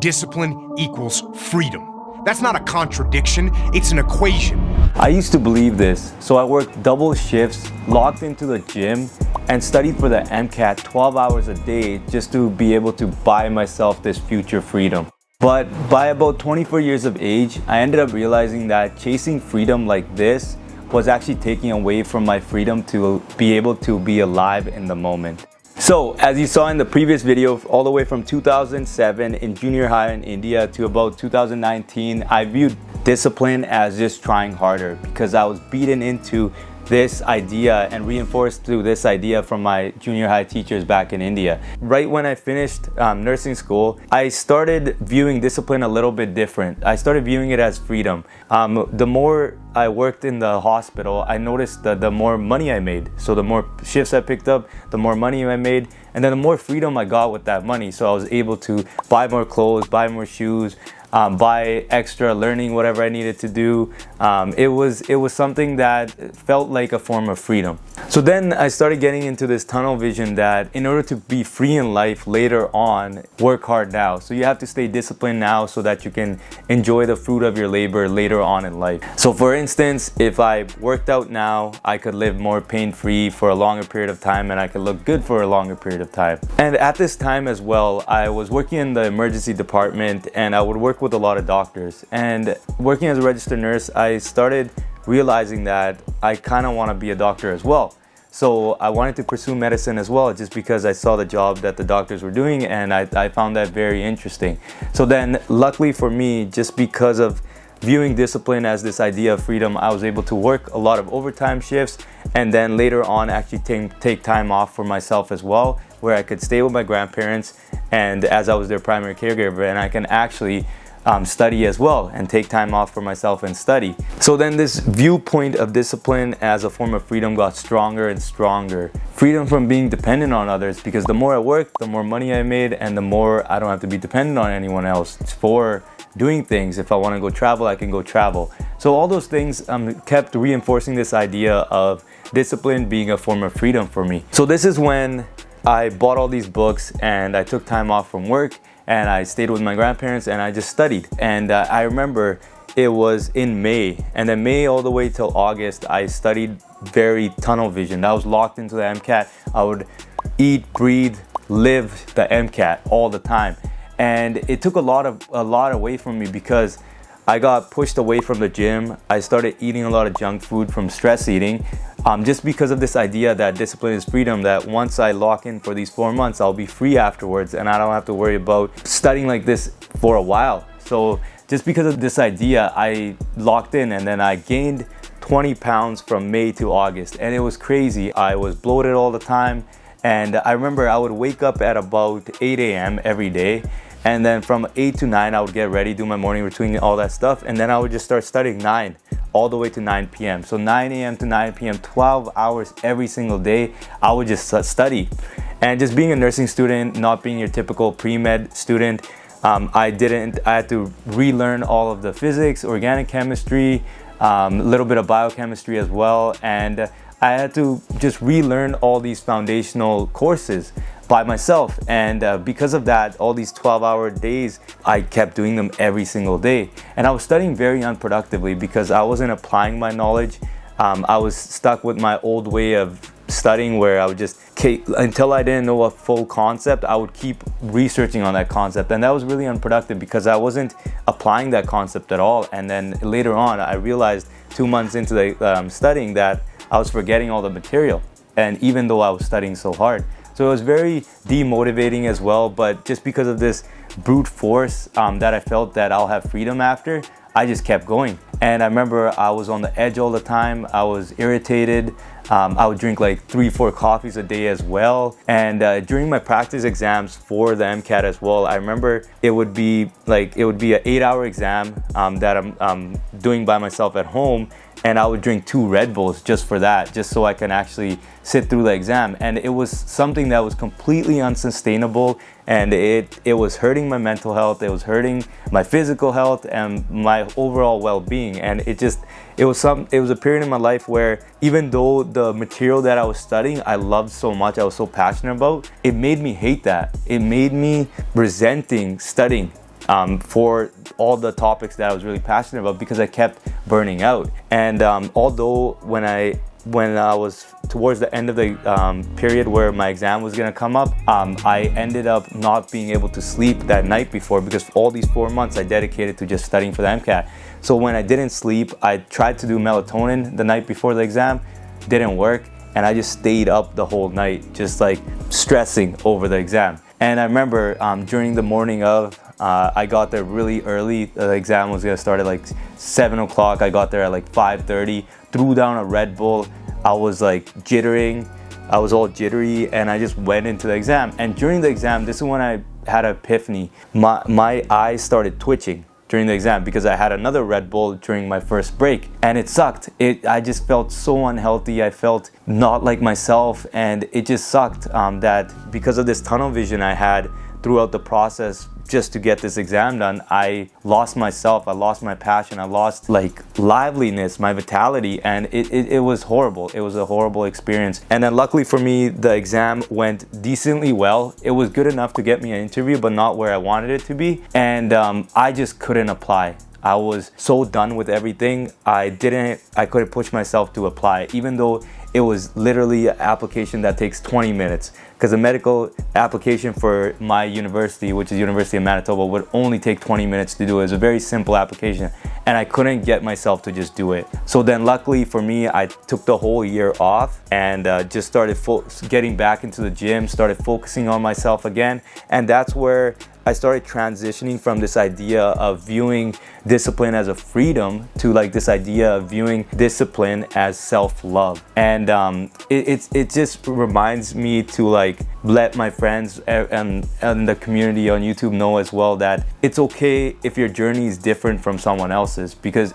discipline equals freedom. That's not a contradiction, it's an equation. I used to believe this, so I worked double shifts, locked into the gym, and studied for the MCAT 12 hours a day just to be able to buy myself this future freedom. But by about 24 years of age, I ended up realizing that chasing freedom like this was actually taking away from my freedom to be able to be alive in the moment. So, as you saw in the previous video, all the way from 2007 in junior high in India to about 2019, I viewed discipline as just trying harder because I was beaten into this idea and reinforced through this idea from my junior high teachers back in India. Right when I finished nursing school, I started viewing discipline a little bit different. I started viewing it as freedom. The more I worked in the hospital, I noticed that the more money I made. So the more shifts I picked up, the more money I made, and then the more freedom I got with that money. So I was able to buy more clothes, buy more shoes, buy extra, learning whatever I needed to do. It was something that felt like a form of freedom. So then I started getting into this tunnel vision that in order to be free in life later on, work hard now. So you have to stay disciplined now so that you can enjoy the fruit of your labor later on in life. So for instance, if I worked out now, I could live more pain-free for a longer period of time and I could look good for a longer period of time. And at this time as well, I was working in the emergency department and I would work with a lot of doctors. And working as a registered nurse, I started realizing that I kind of want to be a doctor as well. So I wanted to pursue medicine as well, just because I saw the job that the doctors were doing and I found that very interesting. So then luckily for me, just because of viewing discipline as this idea of freedom, I was able to work a lot of overtime shifts and then later on actually take time off for myself as well, where I could stay with my grandparents and as I was their primary caregiver, and I can actually study as well and take time off for myself and study. So then this viewpoint of discipline as a form of freedom got stronger and stronger. Freedom from being dependent on others, because the more I worked, the more money I made and the more I don't have to be dependent on anyone else for doing things. If I want to go travel, I can go travel. So all those things kept reinforcing this idea of discipline being a form of freedom for me. So this is when I bought all these books and I took time off from work and I stayed with my grandparents and I just studied. And I remember it was in May, and then May all the way till August, I studied very tunnel vision. I was locked into the MCAT. I would eat, breathe, live the MCAT all the time. And it took a lot away from me because I got pushed away from the gym. I started eating a lot of junk food from stress eating, just because of this idea that discipline is freedom, that once I lock in for these 4 months, I'll be free afterwards and I don't have to worry about studying like this for a while. So just because of this idea, I locked in and then I gained 20 pounds from May to August, and it was crazy. I was bloated all the time, and I remember I would wake up at about 8 a.m. every day. And then from 8 to 9, I would get ready, do my morning routine, all that stuff. And then I would just start studying 9 all the way to 9 p.m. So 9 a.m. to 9 p.m., 12 hours every single day, I would just study. And just being a nursing student, not being your typical pre-med student, I had to relearn all of the physics, organic chemistry, a little bit of biochemistry as well. And I had to just relearn all these foundational courses by myself, and because of that, all these 12-hour days, I kept doing them every single day. And I was studying very unproductively because I wasn't applying my knowledge. I was stuck with my old way of studying, where I would just until I didn't know a full concept, I would keep researching on that concept, and that was really unproductive because I wasn't applying that concept at all. And then later on, I realized 2 months into the studying that I was forgetting all the material, and even though I was studying so hard. So it was very demotivating as well, but just because of this brute force that I felt that I'll have freedom after, I just kept going. And I remember I was on the edge all the time. I was irritated. I would drink like 3-4 coffees a day as well. And during my practice exams for the MCAT as well, I remember it would be an 8-hour exam that I'm doing by myself at home. And I would drink 2 Red Bulls just for that, just so I can actually sit through the exam. And it was something that was completely unsustainable, and it was hurting my mental health, it was hurting my physical health and my overall well-being. And it was a period in my life where even though the material that I was studying I loved so much, I was so passionate about, it made me hate that. It made me resenting studying for all the topics that I was really passionate about, because I kept burning out. And although when I was towards the end of the period where my exam was gonna come up, I ended up not being able to sleep that night before, because all these 4 months I dedicated to just studying for the MCAT. So when I didn't sleep, I tried to do melatonin the night before the exam, didn't work, and I just stayed up the whole night, just like stressing over the exam. And I remember during the morning of, I got there really early. The exam was gonna start at like 7 o'clock. I got there at like 5:30, threw down a Red Bull. I was like jittering. I was all jittery, and I just went into the exam. And during the exam, this is when I had an epiphany. My eyes started twitching during the exam because I had another Red Bull during my first break, and it sucked. I just felt so unhealthy. I felt not like myself, and it just sucked that because of this tunnel vision I had throughout the process just to get this exam done, I lost myself, I lost my passion, I lost like liveliness, my vitality, and it was horrible. It was a horrible experience. And then luckily for me, the exam went decently well. It was good enough to get me an interview, but not where I wanted it to be. And I just couldn't apply. I was so done with everything. I couldn't push myself to apply, even though it was literally an application that takes 20 minutes. Because the medical application for my university, which is University of Manitoba, would only take 20 minutes to do. It was a very simple application, and I couldn't get myself to just do it. So then luckily for me, I took the whole year off and just started getting back into the gym, started focusing on myself again. And that's where I started transitioning from this idea of viewing discipline as a freedom to like this idea of viewing discipline as self-love. And it just reminds me to like let my friends and the community on YouTube know as well that it's okay if your journey is different from someone else's, because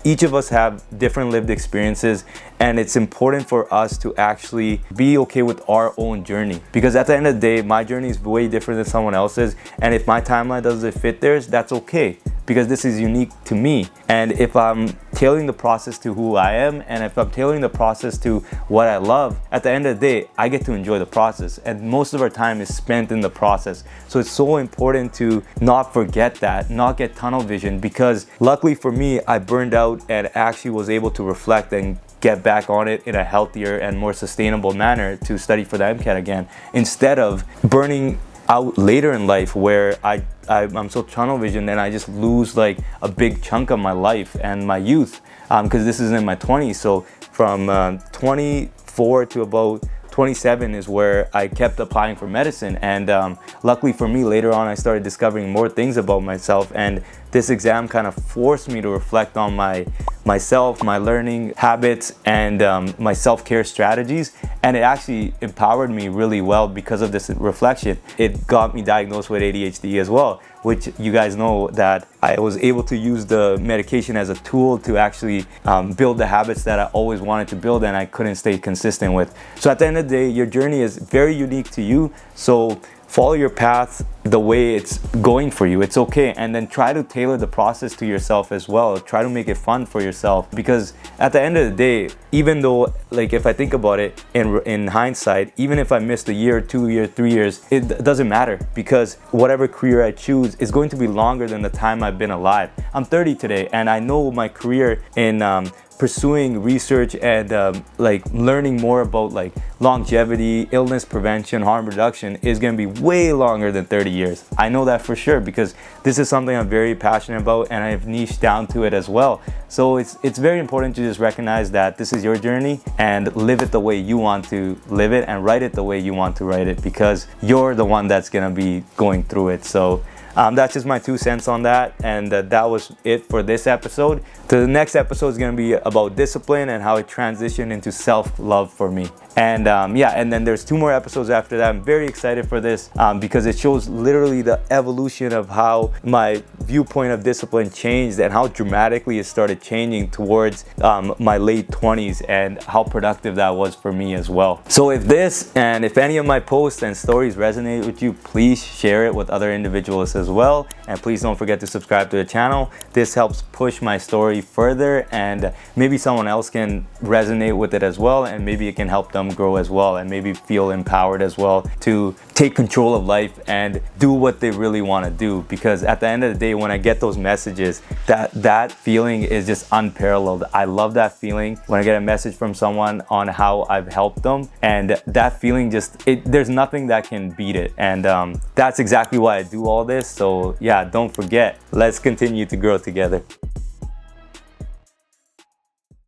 each of us have different lived experiences, and it's important for us to actually be okay with our own journey, because at the end of the day, my journey is way different than someone else's, and if my timeline doesn't fit theirs, that's okay, because this is unique to me. And if I'm tailoring the process to who I am, and if I'm tailoring the process to what I love, at the end of the day, I get to enjoy the process, and most of our time is spent in the process. So it's so important to not forget that, not get tunnel vision, because luckily for me, I burned out and actually was able to reflect and get back on it in a healthier and more sustainable manner to study for the MCAT again, instead of burning out later in life where I'm so tunnel vision and I just lose like a big chunk of my life and my youth, because this is in my 20s. So from 24 to about 27 is where I kept applying for medicine, and luckily for me, later on I started discovering more things about myself, and this exam kind of forced me to reflect on myself, my learning habits, and my self-care strategies, and it actually empowered me really well because of this reflection. It got me diagnosed with ADHD as well, which you guys know that I was able to use the medication as a tool to actually build the habits that I always wanted to build and I couldn't stay consistent with. So at the end of the day, your journey is very unique to you. So follow your path the way it's going for you. It's okay. And then try to tailor the process to yourself as well. Try to make it fun for yourself, because at the end of the day, even though, like, if I think about it in hindsight, even if I missed a year, 2 years, 3 years, it doesn't matter, because whatever career I choose is going to be longer than the time I've been alive. I'm 30 today, and I know my career in pursuing research and like learning more about like longevity, illness prevention, harm reduction is going to be way longer than 30 years. I know that for sure, because this is something I'm very passionate about and I've niched down to it as well. So it's very important to just recognize that this is your journey and live it the way you want to live it, and write it the way you want to write it, because you're the one that's going to be going through it. So that's just my 2 cents on that, and that was it for this episode. The next episode is going to be about discipline and how it transitioned into self-love for me. And and then there's 2 more episodes after that. I'm very excited for this because it shows literally the evolution of how my viewpoint of discipline changed and how dramatically it started changing towards my late 20s, and how productive that was for me as well. So if any of my posts and stories resonate with you, please share it with other individuals as well, and please don't forget to subscribe to the channel. This helps push my story further, and maybe someone else can resonate with it as well, and maybe it can help them them grow as well and maybe feel empowered as well to take control of life and do what they really want to do. Because at the end of the day, when I get those messages, that feeling is just unparalleled. I love that feeling when I get a message from someone on how I've helped them, and that feeling there's nothing that can beat it. And that's exactly why I do all this. So yeah, don't forget, let's continue to grow together.